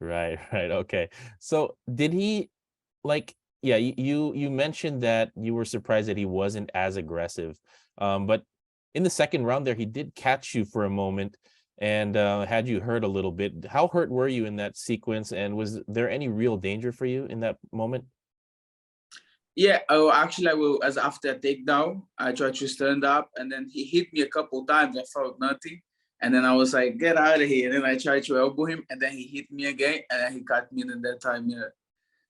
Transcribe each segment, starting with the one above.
Right, right. Okay. So did he like yeah, you mentioned that you were surprised that he wasn't as aggressive. But in the second round there he did catch you for a moment and had you hurt a little bit. How hurt were you in that sequence and was there any real danger for you in that moment? Yeah, oh, actually, I will. As after a takedown, I tried to stand up, and then he hit me a couple times. I felt nothing, and then I was like, "Get out of here!" And then I tried to elbow him, and then he hit me again, and then he cut me. And that time, yeah,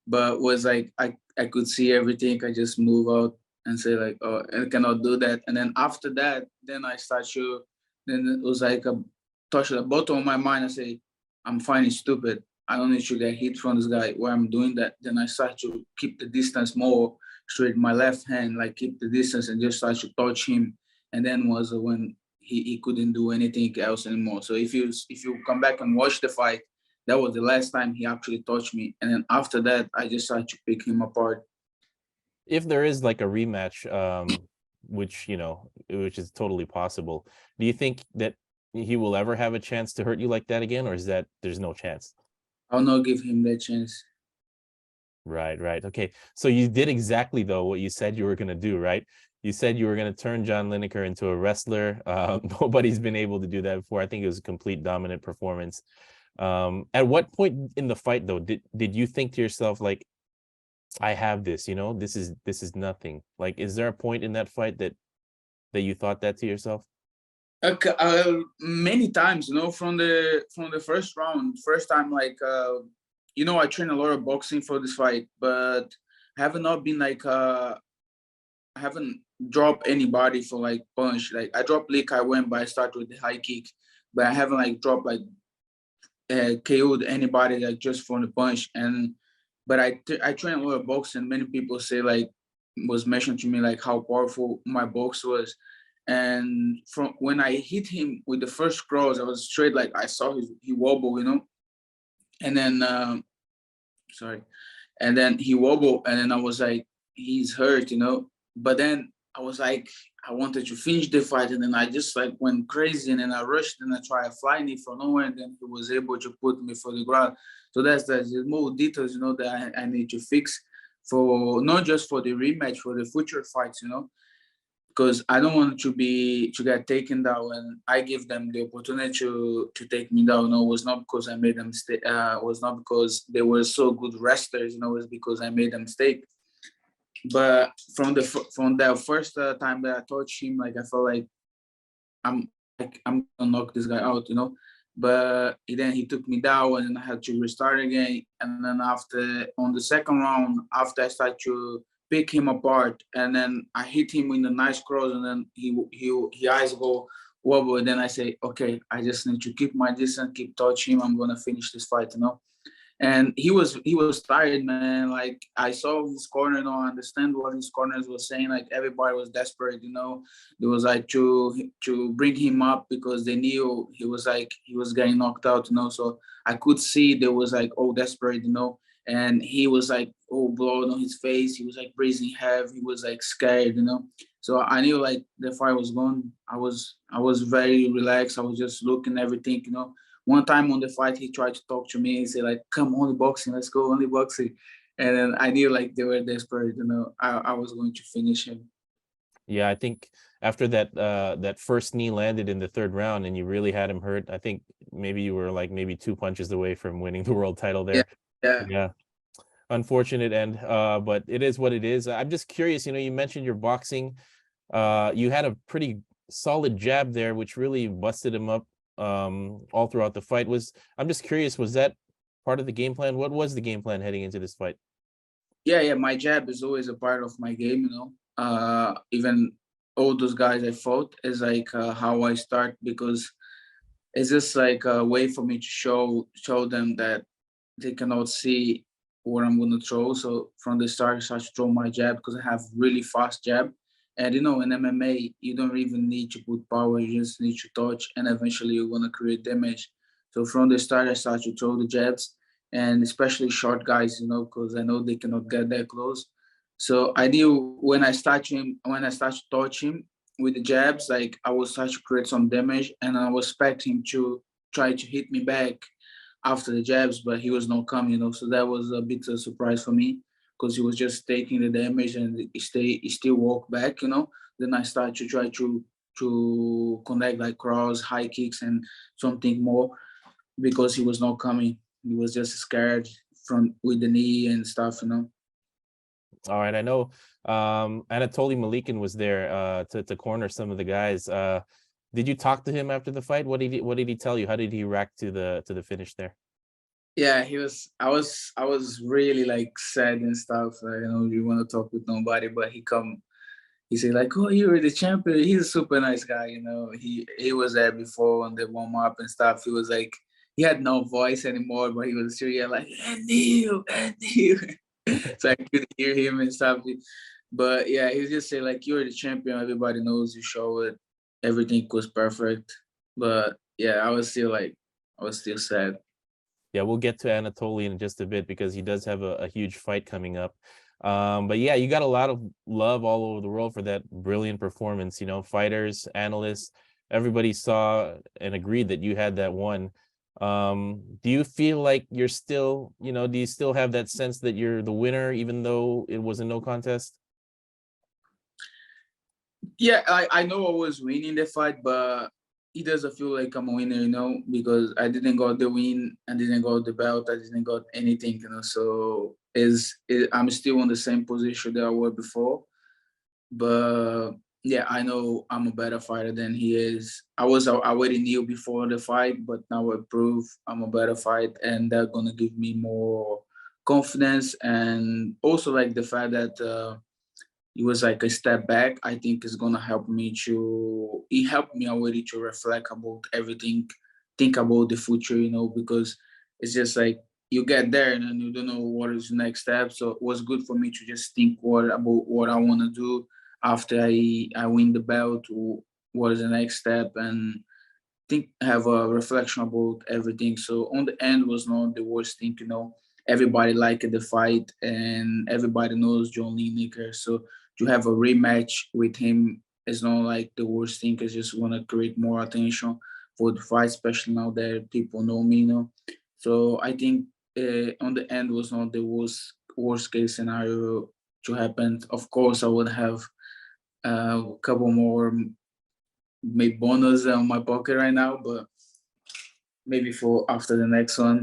but was like I could see everything. I just move out and say like, "Oh, I cannot do that." And then after that, then I start to. Then it was like a touch at the bottom of my mind. I say, "I'm finding stupid. I don't need to get hit from this guy. Why I'm doing that?" Then I start to keep the distance more straight. My left hand, like keep the distance, and just start to touch him. And then was when he couldn't do anything else anymore. So if you come back and watch the fight, that was the last time he actually touched me. And then after that, I just started to pick him apart. If there is like a rematch, which which is totally possible, do you think that he will ever have a chance to hurt you like that again, or is that there's no chance? I'll not give him that chance. Right, right. Okay. So you did exactly though what you said you were gonna do, right? You said you were gonna turn John Lineker into a wrestler. Nobody's been able to do that before. I think it was a complete dominant performance. At what point in the fight though did you think to yourself like, I have this, this is nothing. Like, is there a point in that fight that you thought that to yourself? Many times, from the first round, first time, like, I train a lot of boxing for this fight, but have not been like, I haven't dropped anybody for like punch. Like I dropped Lee Kai Wen, but I start with the high kick, but I haven't like dropped like KO'd anybody like just from the punch. And but I train a lot of boxing. Many people say like was mentioned to me like how powerful my box was. And from when I hit him with the first cross, I was straight like I saw he wobble, and then sorry, and then he wobbled, and then I was like he's hurt. But then I was like I wanted to finish the fight, and then I just like went crazy, and then I rushed and I tried a fly knee from nowhere, and then he was able to put me for the ground. So that's the more details, that I need to fix for not just for the rematch, for the future fights. Because I don't want to get taken down, and I give them the opportunity to take me down. No, it was not because I made a mistake. Was not because they were so good wrestlers. It was because I made a mistake. But from the first time that I touched him, like I felt like I'm gonna knock this guy out. But then he took me down, and I had to restart again. And then after on the second round, after I started to pick him apart, and then I hit him with a nice cross, and then he eyes go wobble. And then I say, okay, I just need to keep my distance, keep touching him. I'm gonna finish this fight. And he was tired, man. Like I saw his corner, I understand what his corners was saying. Like everybody was desperate. There was like to bring him up because they knew he was getting knocked out. So I could see they was like all desperate. And he was like all blood on his face. He was like breathing heavy. He was like scared. So I knew like the fight was gone. I was very relaxed. I was just looking everything. One time on the fight, he tried to talk to me. He said, like, come, only boxing. Let's go, only boxing. And then I knew, like, they were desperate. I was going to finish him. Yeah, I think after that first knee landed in the third round and you really had him hurt, I think maybe you were like maybe two punches away from winning the world title Yeah, there. yeah. Yeah. Unfortunate end, but it is what it is. I'm just curious, you mentioned your boxing. You had a pretty solid jab there, which really busted him up all throughout the fight. I'm just curious, was that part of the game plan? What was the game plan heading into this fight? Yeah. My jab is always a part of my game. Even all those guys I fought is like how I start because it's just like a way for me to show them that they cannot see what I'm gonna throw. So from the start, I start to throw my jab because I have really fast jab. And in MMA, you don't even need to put power; you just need to touch, and eventually you're gonna create damage. So from the start, I start to throw the jabs, and especially short guys, because I know they cannot get that close. So I knew when I start to touch him with the jabs, like I will start to create some damage, and I will expect him to try to hit me back after the jabs, but he was not coming, So that was a bit of a surprise for me because he was just taking the damage and he still walked back, Then I started to try to connect like cross, high kicks, and something more because he was not coming. He was just scared from with the knee and stuff. All right, I know Anatoly Malikin was there to corner some of the guys. Did you talk to him after the fight? What did he tell you? How did he react to the finish there? Yeah, he was. I was really like sad and stuff. You want to talk with nobody, but he said like, "Oh, you're the champion." He's a super nice guy. He was there before on the warm up and stuff. He was like, he had no voice anymore, but he was still like, "And you, and you." So I could hear him and stuff. But yeah, he just said like, "You're the champion. Everybody knows you show it. Everything was perfect." But yeah, I was still sad. Yeah, we'll get to Anatoly in just a bit because he does have a huge fight coming up. But yeah, you got a lot of love all over the world for that brilliant performance. Fighters, analysts, everybody saw and agreed that you had that one. Do you feel like you're still, do you still have that sense that you're the winner, even though it was a no contest? Yeah, I know I was winning the fight, but it doesn't feel like I'm a winner, because I didn't got the win, I didn't got the belt, I didn't got anything, So I'm still on the same position that I was before. But yeah, I know I'm a better fighter than he is. I already knew before the fight, but now I prove I'm a better fight, and that's gonna give me more confidence, and also like the fact that. It was like a step back. I think is gonna help me to. It helped me already to reflect about everything, think about the future, because it's just like you get there and then you don't know what is the next step. So it was good for me to just think about what I want to do after I win the belt. What is the next step, and think have a reflection about everything. So on the end was not the worst thing, Everybody liked the fight and everybody knows John Lineker. So to have a rematch with him is not like the worst thing. I just want to create more attention for the fight, especially now that people know me. So I think on the end was not the worst case scenario to happen. Of course, I would have a couple more maybe bonus on my pocket right now, but maybe for after the next one.